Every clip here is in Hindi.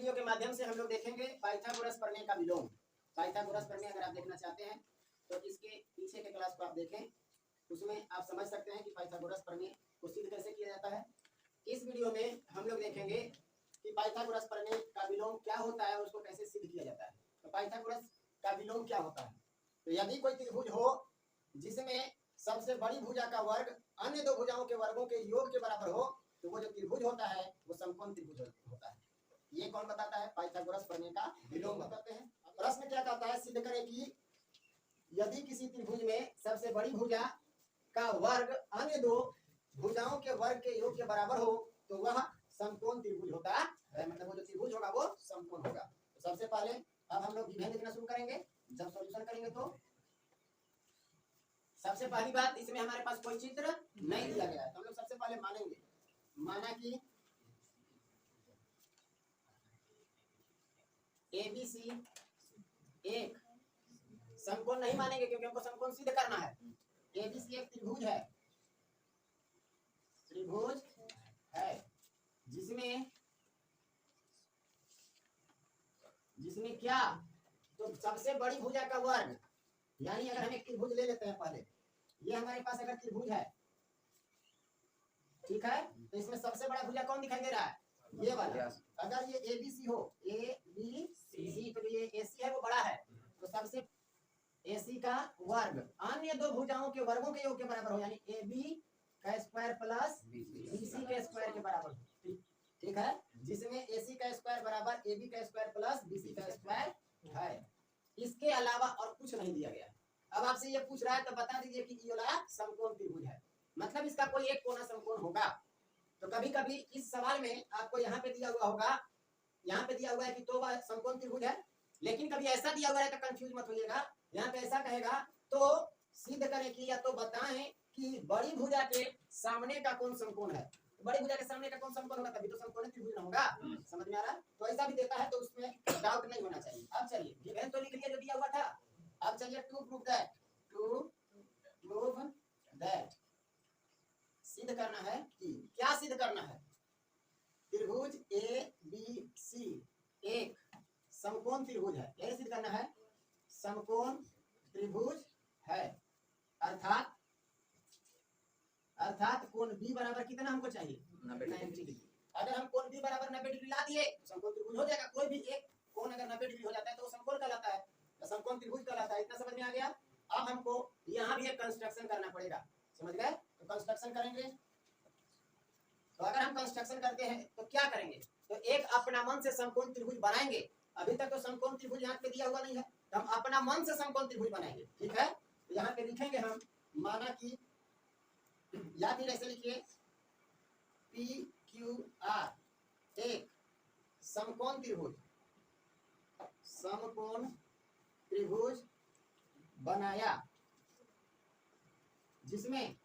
वीडियो के माध्यम से हम लोग देखेंगे पाइथागोरस प्रमेय का विलोम। पाइथागोरस प्रमेय अगर आप देखना चाहते हैं तो इसके पीछे के क्लास को आप देखें, उसमें आप समझ सकते हैं कि पाइथागोरस प्रमेय को सिद्ध कैसे किया जाता है। इस वीडियो में हम लोग देखेंगे कि पाइथागोरस प्रमेय का विलोम क्या होता है और उसको कैसे सिद्ध किया जाता है। तो पाइथागोरस का विलोम क्या होता है? तो यदि कोई त्रिभुज हो जिसमें सबसे बड़ी भुजा का वर्ग अन्य दो भुजाओं के वर्गों के योग के बराबर हो, तो वो जो त्रिभुज होता है वो समकोण त्रिभुज होता है। ये कौन बताता है? पाइथागोरस प्रमेय का विलोम बताते हैं। प्रश्न क्या कहता है? सिद्ध करें कि यदि किसी त्रिभुज में सबसे बड़ी भुजा का वर्ग अन्य दो भुजाओं के वर्ग के योग के बराबर हो तो वह समकोण त्रिभुज होता है। मतलब वो जो त्रिभुज होगा वो समकोण होगा। तो सबसे पहले अब हम लोग विभेद लिखना शुरू करेंगे। जब सॉल्यूशन करेंगे तो सबसे पहली बात, इसमें हमारे पास कोई चित्र नहीं दिया गया है, तो हम लोग सबसे पहले मानेंगे, माना कि ABC एक समकोण नहीं मानेंगे क्योंकि हमको समकोण सिद्ध करना है। ABC एक त्रिभुज है, त्रिभुज है जिसमें क्या, तो सबसे बड़ी भुजा का वर्ग, यानी अगर हम एक त्रिभुज ले लेते हैं, पहले ये हमारे पास अगर त्रिभुज है, ठीक है, तो इसमें सबसे बड़ा भुजा कौन दिखाई दे रहा है? ये वाला। अगर ये ABC हो, ABC, तो ये AC है वो बड़ा है, तो सबसे AC का वर्ग अन्य दो भुजाओं के वर्गों के योग के बराबर हो, यानी AB का स्क्वायर प्लस BC के स्क्वायर के बराबर हो। ठीक है, जिसमें AC का स्क्वायर बराबर AB का स्क्वायर प्लस BC का स्क्वायर है। इसके अलावा और कुछ नहीं दिया गया। अब आपसे ये पूछ रहा है तो बता दीजिए कि ये वाला समकोण त्रिभुज है, मतलब इसका कोई एक कोना समकोण होगा। तो कभी कभी इस सवाल में आपको यहाँ पे दिया हुआ होगा, यहाँ पे दिया हुआ है कि तो वह समकोण त्रिभुज है, लेकिन कभी ऐसा दिया हुआ है तो कंफ्यूज मत होइएगा। यहाँ पे ऐसा कहेगा तो सिद्ध करें कि या तो बताएं कि बड़ी भुजा के सामने का कौन समकोण है। बड़ी भुजा के सामने का कौन समकोण होगा, तभी तो समकोण त्रिभुज ना होगा। समझ में आ रहा है? तो ऐसा भी देता है तो उसमें डाउट नहीं होना चाहिए। अब चलिए गिवन तो लिख लिया जो दिया हुआ था। अब चलिए टू प्रूव दैट सिद्ध करना है कि क्या सिद्ध करना है? त्रिभुज ABC एक समकोण त्रिभुज है, यही सिद्ध करना है, समकोण त्रिभुज है। अर्थात कोण B बराबर कितना हमको चाहिए? 90 डिग्री। अगर हम कोण B बराबर 90 डिग्री ला दिए समकोण त्रिभुज हो जाएगा। कोई भी एक कोण अगर 90 डिग्री हो जाता है तो वो समकोण कहलाता है, समकोण त्रिभुज कहलाता है। इतना समझ में आ गया? अब हमको यहाँ भी एक कंस्ट्रक्शन करना पड़ेगा, समझ गए? तो कंस्ट्रक्शन करेंगे। तो अगर हम कंस्ट्रक्शन करते हैं तो क्या करेंगे? तो एक अपना मन से समकोण त्रिभुज बनाएंगे। अभी तक तो समकोण त्रिभुज यहाँ पे दिया हुआ नहीं है, तो हम अपना मन से समकोण त्रिभुज बनाएंगे। ठीक है, तो यहाँ पे लिखेंगे हम, माना कि, या फिर ऐसे लिखिए PQR एक समकोण त्रिभुज बनाया जिसमें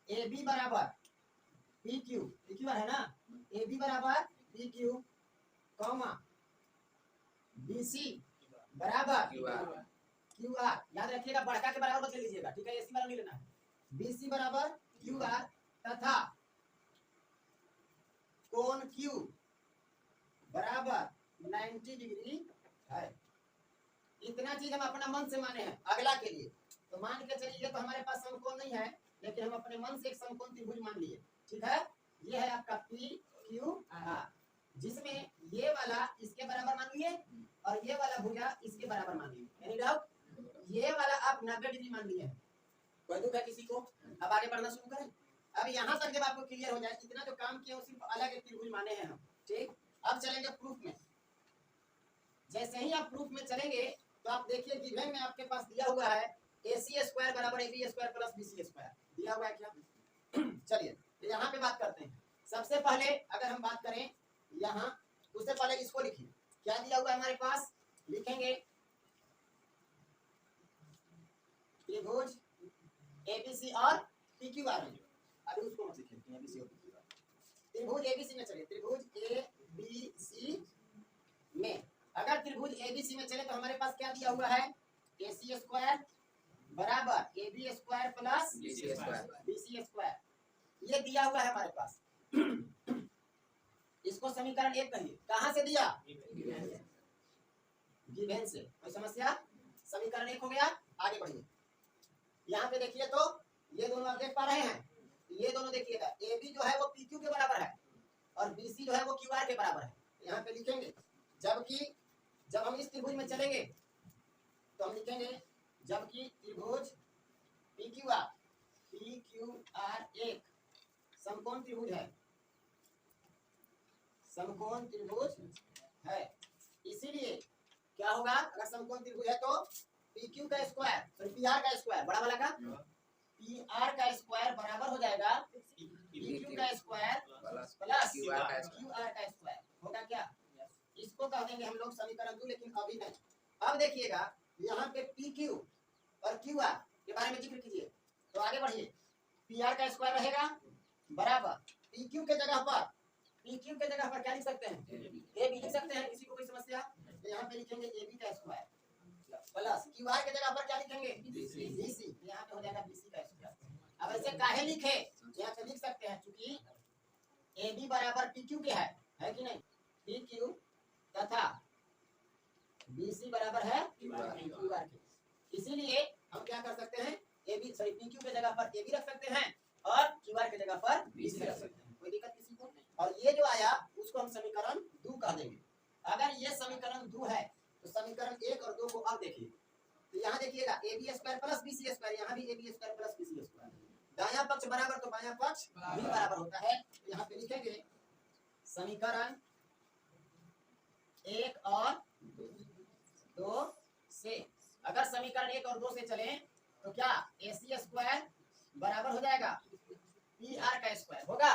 AB बराबर PQ है ना, AB बराबर PQ, BC बराबर QR। याद रखिएगा, बड़का के बराबर बदल लीजिएगा, ठीक है, AC वाला नहीं लेना है। BC बराबर QR तथा कोण Q बराबर 90 डिग्री है। इतना चीज हम अपना मन से माने हैं अगला के लिए। तो मान के चलिए तो हमारे पास समकोण नहीं है, लेकिन हम अपने मन से एक समकोण त्रिभुज मान लिए। ठीक है, ये है आपका PQR, जिसमें ये वाला इसके बराबर मान लिए और ये वाला भुजा इसके बराबर मान लिए। Any doubt? ये वाला आप 90 डिग्री मान लिए। कोई दुख है किसी को? अब आगे बढ़ना शुरू करें। अब यहाँ तक जब आपको क्लियर हो जाए, इतना जो काम किया सिर्फ अलग एक त्रिभुज माने हैं हम। ठीक, अब चलेंगे प्रूफ में। जैसे ही आप प्रूफ में चलेंगे तो आप देखिए गिवन में आपके पास दिया हुआ है AC स्क्वायर बराबर AB square plus BC square दिया हुआ है क्या? चलिए यहाँ पे बात करते हैं। सबसे पहले अगर हम बात करें यहाँ, उससे पहले इसको लिखिए, क्या दिया हुआ है हमारे पास? लिखेंगे त्रिभुज ABC और PQR है। अभी उसको मत लिखिए, ABC और PQR। त्रिभुज ABC में चलिए, त्रिभुज ABC में अगर त्रिभुज ABC में चले तो हमारे पास क्या दिया हुआ है? AC स्क्वायर बराबर AB square plus BC square, ये दिया हुआ है हमारे पास। इसको समीकरण 1 कहिए। कहां से दिया? गिवन से। कोई समस्या? समीकरण 1 हो गया। आगे बढ़िए। यहाँ पे देखिए तो ये दोनों आप देख पा रहे हैं, ये दोनों देखिएगा, ए बी जो है वो पी क्यू के बराबर है और बी सी जो है वो क्यू आर के बराबर है। यहाँ पे लिखेंगे, जबकि जब हम इस त्रिभुज में चलेंगे तो हम लिखेंगे जबकि त्रिभुज पी क्यू आर एक समकोण त्रिभुज है, समकोण त्रिभुज है। इसीलिए क्या होगा, अगर समकोण त्रिभुज है तो पी क्यू का स्क्वायर, सॉरी पी आर का स्क्वायर, बड़ा वाला का पी आर का स्क्वायर बराबर हो जाएगा पी क्यू का स्क्वायर प्लस क्यू आर का स्क्वायर। होगा क्या? इसको कह देंगे हम लोग समीकरण 2, लेकिन अभी नहीं। अब देखिएगा यहाँ पे पी क्यू और क्यू आर के बारे में जिक्र कीजिए। तो आगे बढ़िए, पी आर का स्क्वायर रहेगा बराबर पी क्यू के जगह पर, पी क्यू के जगह पर क्या लिख सकते हैं? ए बी लिख सकते हैं। किसी को कोई समस्या? तो यहाँ पे लिखेंगे ए बी का स्क्वायर प्लस क्यू आर के जगह पर क्या लिखेंगे? B C. यहाँ पे हो जाएगा बी सी का स्क्वायर। अब ऐसे काहे लिखे? यहाँ पे लिख सकते हैं क्योंकि ए बी बराबर पी क्यू के है कि नहीं? पी क्यू तथा बी सी बराबर है क्यू आर के। इसीलिए हम क्या कर सकते हैं, A B sorry P Q के जगह पर ए बी रख सकते हैं और क्यू आर के जगह पर बी सी रख सकते हैं। कोई दिक्कत किसी को? और ये जो आया उसको हम समीकरण 2 कह देंगे। अगर ये समीकरण 2 है तो समीकरण 1 और 2 को अब देखिए। तो यहाँ देखिएगा A B square plus B C square, यहाँ भी A B square plus B C square. दायां पक्ष बराबर तो बायां पक्ष भी बराबर होता है। तो यहाँ पे लिखेंगे समीकरण 1 और 2 से, अगर समीकरण 1 और 2 से चले तो क्या ए सी स्क्वायर बराबर हो जाएगा पी आर का स्क्वायर होगा।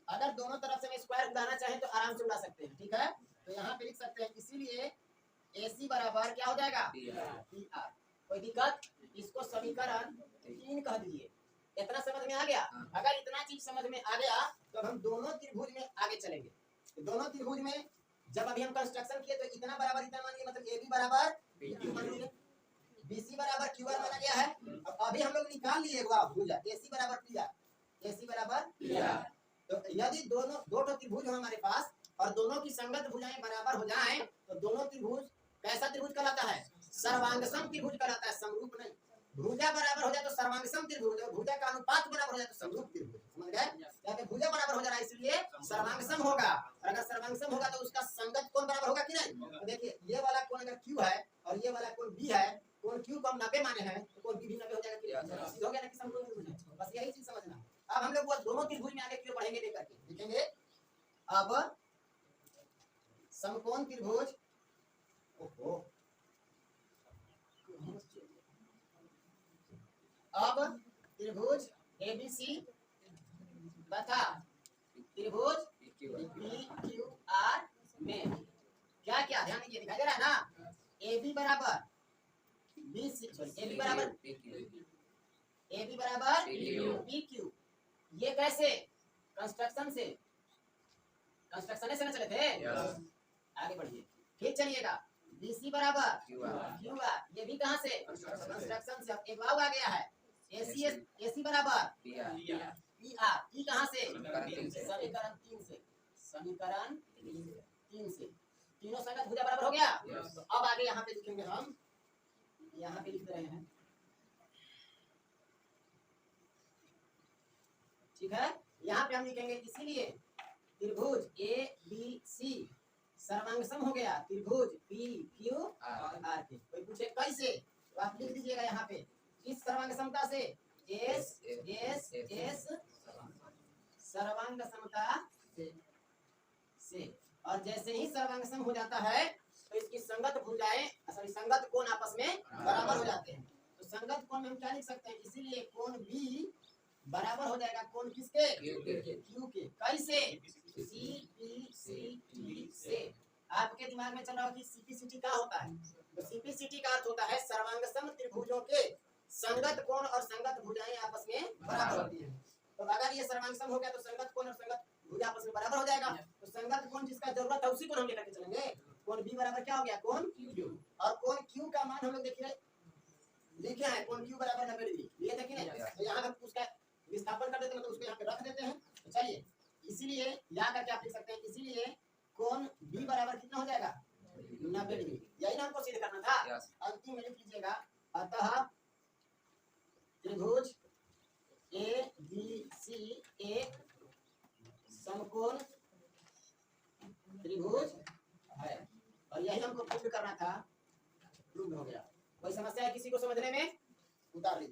अगर दोनों तरफ से स्क्वायर उड़ाना चाहें तो आराम से उड़ा सकते हैं, ठीक है। तो यहाँ पे लिख सकते हैं, इसीलिए ए सी बराबर क्या हो जाएगा? P R. कोई दिक्कत? इसको समीकरण 3 कह दीजिए। इतना समझ में आ गया? अगर इतना चीज समझ में आ गया तो हम दोनों त्रिभुज में आगे चलेंगे। तो दोनों त्रिभुज में जब अभी हम कंस्ट्रक्शन किए तो इतना बराबर इतना मान लिया, मतलब ए बी बराबर पी क्यू मान लिया, बी सी बराबर क्यू आर माना गया है। अब अभी हम लोग निकाल लिए भुजा ए सी बराबर पी आर, ए सी बराबर पी आर। तो यदि दोनों दो त्रिभुज हो हमारे पास और दोनों की संगत भुजाएं बराबर हो जाएं तो दोनों त्रिभुज कैसा त्रिभुज कहलाता है? सर्वांगसम त्रिभुज कहलाता है, समरूप नहीं। भुजा बराबर हो जाए तो सर्वांगसम त्रिभुज, भुजा का अनुपात बराबर हो जाए तो समरूप त्रिभुज। समझ गए? यहाँ पे भुजा बराबर हो जा रहा है इसलिए सर्वांगसम होगा, और अगर सर्वांगसम होगा तो उसका संगत कोण बराबर होगा कि नहीं? तो देखिए ये वाला कोण अगर क्यू है और ये वाला कोण बी है, कोण क्यू को हम 90 माने हैं तो कोण बी भी 90 हो जाएगा कि नहीं? हो गया ना कि समरूप त्रिभुज है। बस यही चीज समझना। अब हम लोग वो दोनों त्रिभुज में आगे क्यों बढ़ेंगे देख करके लिखेंगे। अब समकोण त्रिभुज, ओहो, अब त्रिभुज एबीसी तथा त्रिभुज पी क्यू आर में क्या क्या ध्यान दीजिए, दिखाई दे रहा है ना? ए बी बराबर B C, sorry A B बराबर पी क्यू। ये कैसे? कंस्ट्रक्शन से, कंस्ट्रक्शन से ना चले थे। आगे बढ़िए, फिर चलिएगा बी सी बराबर क्यू आर, ये भी कहाँ से? कंस्ट्रक्शन से। अब एक वाव आ गया है, ए सी बराबर पी आर, ई कहाँ से? समीकरण 3 से, समीकरण 3 से। तीनों संगत भुजा बराबर हो गया। तो अब आगे यहाँ पे लिखेंगे हम, यहाँ पे लिख रहे हैं, ठीक है। यहाँ पे हम लिखेंगे, इसीलिए त्रिभुज ए बी सी सर्वांगसम हो गया त्रिभुज पी क्यू आर के। कोई पूछे कैसे तो आप लिख दीजिएगा यहाँ पे, इस सर्वांगसमता से एस एस एस सर्वांग समता से, और जैसे ही सर्वांगसम हो जाता है तो इसकी संगत भुजाएं, सॉरी संगत कोण आपस में बराबर हो जाते हैं। तो संगत कोण में हम क्या लिख सकते हैं? इसीलिए कोण बी बराबर हो जाएगा कोण किसके? क्यू के। कैसे? सी पी सी टी से। आपके दिमाग में चल रहा हो कि सीपीसीटी क्या होता है? तो सीपीसीटी का अर्थ होता है सर्वांगसम त्रिभुजों के संगत कोण और संगत भुजाएं आपस में बराबर होती हैं। तो अगर ये सर्वांगसम हो गया तो संगत कोण और संगत भुजा आपस में बराबर हो जाएगा। तो संगत कोण जिसका जरूरत है उसी को हम लेकर के चलेंगे। कोण बी बराबर क्या हो गया? कोण क्यू। और कोण क्यू का मान हम लोग देखिए लिखे हैं, कोण क्यू बराबर 90 डिग्री, ये देखिए ना। तो यहाँ हम उसका विस्थापन कर देते हैं, मतलब उसको यहाँ पे रख देते हैं। तो चलिए इसीलिए या करके आप लिख सकते हैं, इसीलिए कोण बी बराबर कितना हो जाएगा 90 डिग्री। यही ना हमको सिद्ध करना था। अंतिम में लिख लीजिएगा, अतः त्रिभुज ए बी सी एक समकोण त्रिभुज है। और यही हमको प्रूव करना था, प्रूव हो गया। कोई समस्या है किसी को समझने में? उतार लीजिए।